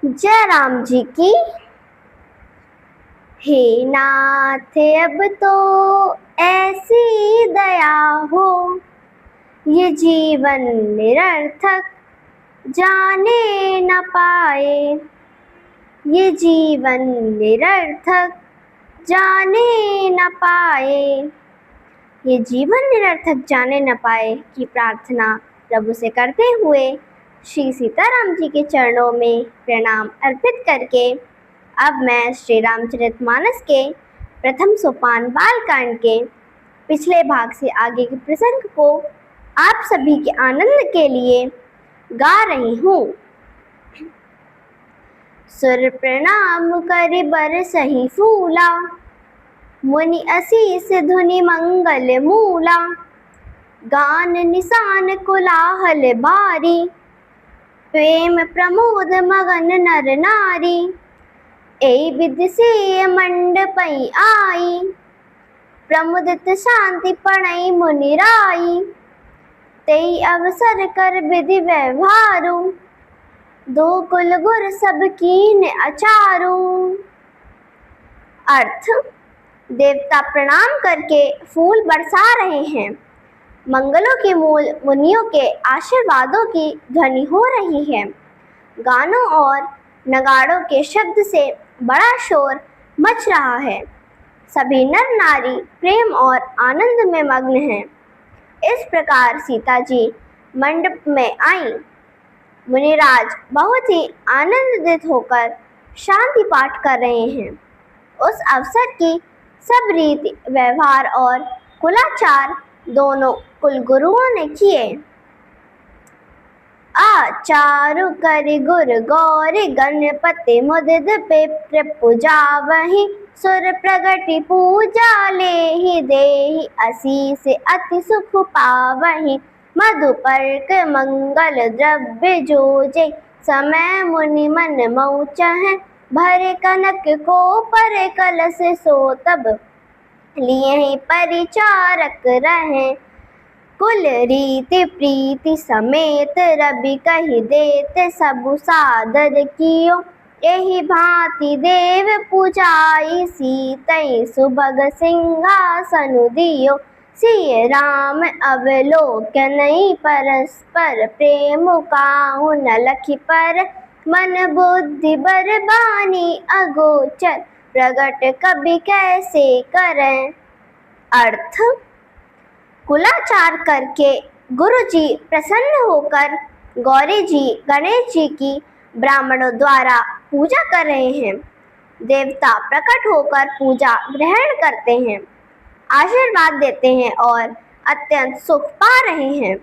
जय राम जी की। हे नाथ अब तो ऐसी दया हो, ये जीवन निरर्थक जाने न पाए। ये जीवन निरर्थक जाने न पाए। ये जीवन निरर्थक जाने न पाए की प्रार्थना प्रभु से करते हुए श्री सीताराम जी के चरणों में प्रणाम अर्पित करके अब मैं श्री रामचरितमानस के प्रथम सोपान बालकांड के पिछले भाग से आगे के प्रसंग को आप सभी के आनंद के लिए गा रही हूँ। सुर प्रणाम करि बरसहि फूला, मुनि असीस धुनि मंगल मूला। गान निशान कोलाहल भारी, प्रेम प्रमोद मगन नर नारी। ए विधि से मंडपई आई, प्रमुदित शांति पणई मुनि राई। तेई अवसर कर विधि व्यवहारू, दो कुल गुर सब कीन अचारू। अर्थ: देवता प्रणाम करके फूल बरसा रहे हैं। मंगलों के मूल मुनियों के आशीर्वादों की ध्वनि हो रही है। गानों और नगाड़ों के शब्द से बड़ा शोर मच रहा है। सभी नर नारी प्रेम और आनंद में मग्न हैं। इस प्रकार सीता जी मंडप में आईं। मुनिराज बहुत ही आनंदित होकर शांति पाठ कर रहे हैं। उस अवसर की सब रीति व्यवहार और कुलाचार दोनों कुलगुरुओं ने किए। आचारु करि गुर गौरी, गणपति मुदित विप्र पूजावहि। सुर प्रगति पूजा लेहि, देहि असीस अति सुख पावहि। मधुपर्क मंगल द्रव्य जोजे, समय मुनि मन मऊ चहै। भरे कनक को पर कलश सो, तब लिए परिचारक रहें। कुल रीति प्रीति समेत रवि कहि देते, सबु सादर कियो। एहि भांति देव पूजाई, सीतई सुभग सिंहासनु दियो। सिय राम अवलोकनई, परस्पर प्रेम काहू न लखि पर। मन बुद्धि बरबानी अगोचर, प्रगट कबि कैसे करें। अर्थ: कुलाचार करके गुरुजी प्रसन्न होकर गौरी जी गणेश जी की ब्राह्मणों द्वारा पूजा कर रहे हैं। देवता प्रकट होकर पूजा ग्रहण करते हैं, आशीर्वाद देते हैं और अत्यंत सुख पा रहे हैं।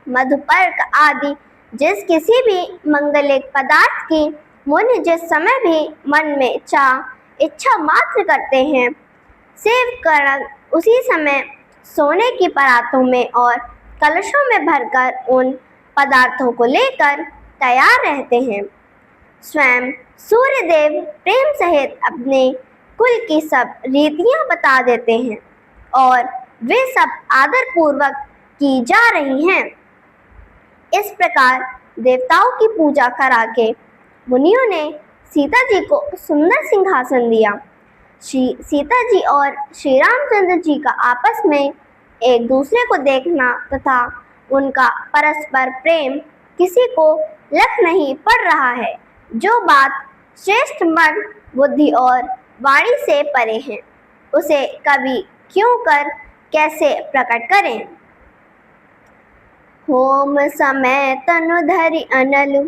मधुपर्क आदि जिस किसी भी मंगलिक पदार्थ की मुनि जिस समय भी मन में इच्छा मात्र करते हैं, सेवकगण उसी समय सोने की परातों में और कलशों में भरकर उन पदार्थों को लेकर तैयार रहते हैं। स्वयं सूर्यदेव प्रेम सहित अपने कुल की सब रीतियां बता देते हैं और वे सब आदर पूर्वक की जा रही हैं। इस प्रकार देवताओं की पूजा करा के मुनियों ने सीता जी को सुंदर सिंहासन दिया। सीता जी और श्री रामचंद्र जी का आपस में एक दूसरे को देखना तथा उनका परस्पर प्रेम किसी को लख नहीं पड़ रहा है, जो बात श्रेष्ठ मन बुद्धि और वाणी से परे है, उसे कभी क्यों कर कैसे प्रकट करें। होम समय तनु धरि अनलु,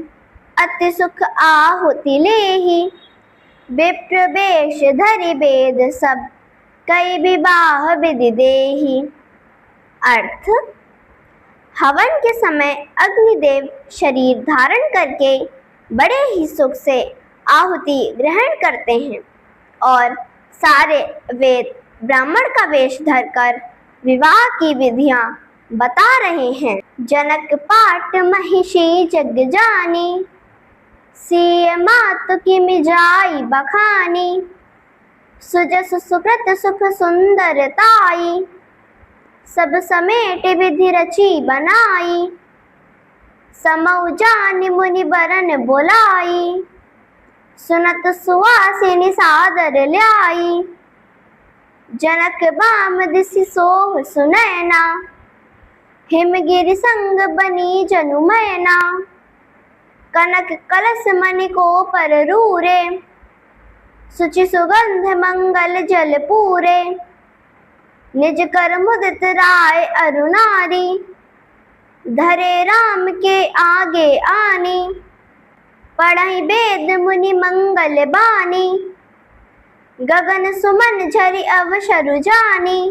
अति सुख आहुति लेहि। विप्र वेश धरि वेद सब, कई विवाह विधि देहि। अर्थ: हवन के समय अग्निदेव शरीर धारण करके बड़े ही सुख से आहुति ग्रहण करते हैं और सारे वेद ब्राह्मण का वेश धरकर विवाह की विधियां बता रहे हैं। जनक पाट महिषी जग जानी, सिय मातु किमि जाई बखानी। सुजस सुकृत सुख सुंदरताई, सब समेट विधि रची बनाई। समौ जानि मुनि बरन बोलाई, सुनत सुहासिनी सादर ल्याई। जनक बाम दिसि सोह सुनैना, हिमगिरि संग बनी जनु मैना। कनक कलश मणि को पर रूरे, सुचि सुगंध मंगल जल पूरे। निज कर मुदित राय अरु नारी, धरे राम के आगे आनी। पढ़ई वेद मुनि मंगल बानी, गगन सुमन झरि अवसरु जानी।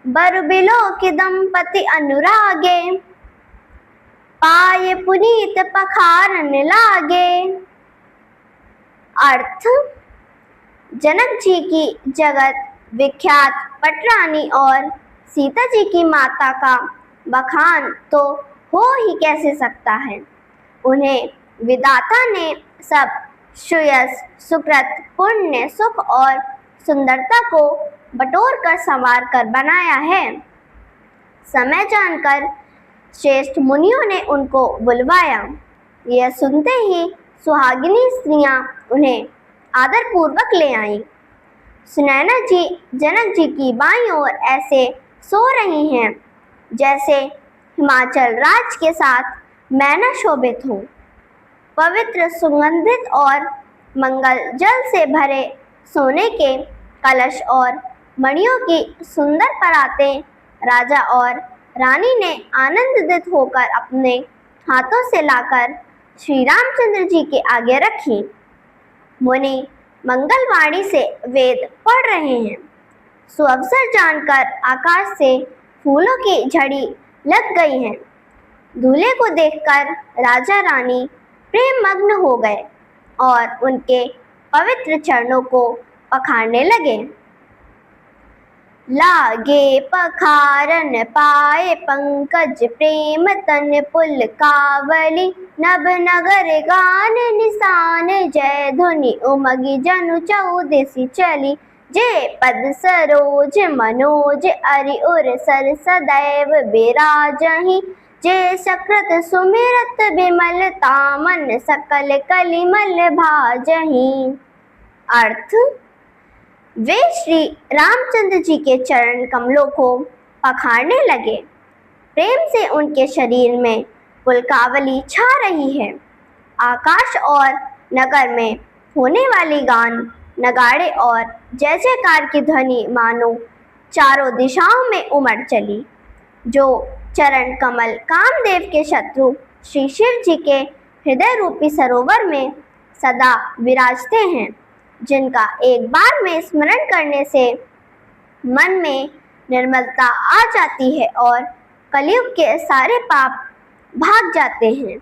बरु बिलोक दंपति अनुरागे, पाए पुनीत पखारन लागे। अर्थ, जनक जी की जगत विख्यात पटरानी और सीता जी की माता का बखान तो हो ही कैसे सकता है। उन्हें विधाता ने सब सुयश सुकृत पुण्य सुख और सुंदरता को बटोर कर संवार कर बनाया है। समय जानकर श्रेष्ठ मुनियों ने उनको बुलवाया। यह सुनते ही सुहागिनी स्त्रियां उन्हें आदरपूर्वक ले आईं। सुनैना जी जनक जी की बाईं ओर ऐसे सो रही हैं जैसे हिमाचल राज के साथ मैना शोभित हो। पवित्र सुगंधित और मंगल जल से भरे सोने के कलश और मणियों की सुंदर परातें राजा और रानी ने आनंदित होकर अपने हाथों से लाकर श्री रामचंद्र जी के आगे रखी। मुनि मंगलवाणी से वेद पढ़ रहे हैं। सुअवसर जानकर आकाश से फूलों की झड़ी लग गई है। दूल्हे को देखकर राजा रानी प्रेम मग्न हो गए और उनके पवित्र चरणों को पखारने लगे। लागे पखारन पाए पंकज, प्रेम तन पुल कावली। नभ नगर गान निशान, जय धुनि उमगी जनु चौदिसि चली। जे पद सरोज मनोज, अरि उर सर सदैव बिराजहि। जे सकृत सुमिरत बिमलता, मन सकल कलिमल भाजहि। अर्थ, वे श्री रामचंद्र जी के चरण कमलों को पखारने लगे। प्रेम से उनके शरीर में पुलकावली छा रही है। आकाश और नगर में होने वाली गान, नगाड़े और जय जयकार की ध्वनि मानो चारों दिशाओं में उमड़ चली। जो चरण कमल कामदेव के शत्रु श्री शिव जी के हृदय रूपी सरोवर में सदा विराजते हैं, जिनका एक बार में स्मरण करने से मन में निर्मलता आ जाती है और कलयुग के सारे पाप भाग जाते हैं।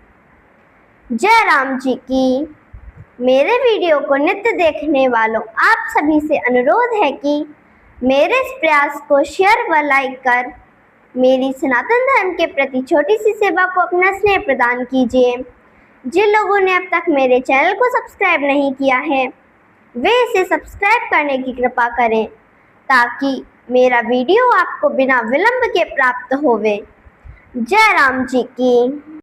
जय राम जी की। मेरे वीडियो को नित्य देखने वालों आप सभी से अनुरोध है कि मेरे इस प्रयास को शेयर व लाइक कर मेरी सनातन धर्म के प्रति छोटी सी सेवा को अपना स्नेह प्रदान कीजिए। जिन लोगों ने अब तक मेरे चैनल को सब्सक्राइब नहीं किया है, वे इसे सब्सक्राइब करने की कृपा करें ताकि मेरा वीडियो आपको बिना विलंब के प्राप्त होवे। जय राम जी की।